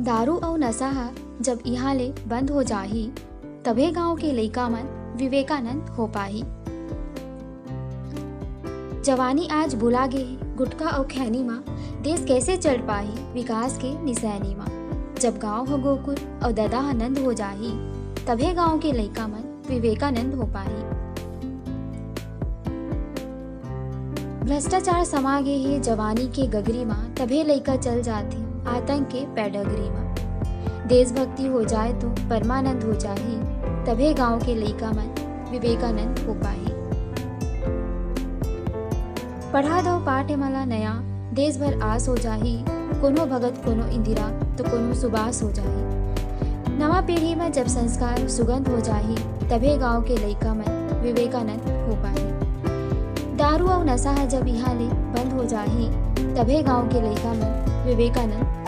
दारू अउ नशा ह जब इहाँ ले बंद हो जाही तभे गांव के लइका मन विवेकानंद हो पाही। जवानी आज भुला गे हे गुटखा अउ खैनी मा देश कैसे चढ़ पाही विकास के निशानी मा। जब गांव ह गोकुल अउ ददा ह नंद हो जाही तभे गांव के लइका मन विवेकानंद हो पाही। भ्रष्टाचार समा गे हे जवानी के गगरी मा तभे लइका चल जाथे आतंक के पैडगरी मा। देशभक्ति हो जाए तो परमानंद हो जाही तभे गांव के लइका मन विवेकानंद हो पाही। पढ़ा दो पाठ मला नया देश भर आस हो जाही। कोनो भगत कोनो इंदिरा तो कोनो सुबास हो जाही। नवा पीढ़ी में जब संस्कार सुगंध हो जाही तभे गांव के लइका मन विवेकानंद हो पाही। दारू और नशा जब इहाँ ले बंद हो जाही तभे गांव के लइका मन विवेकानंद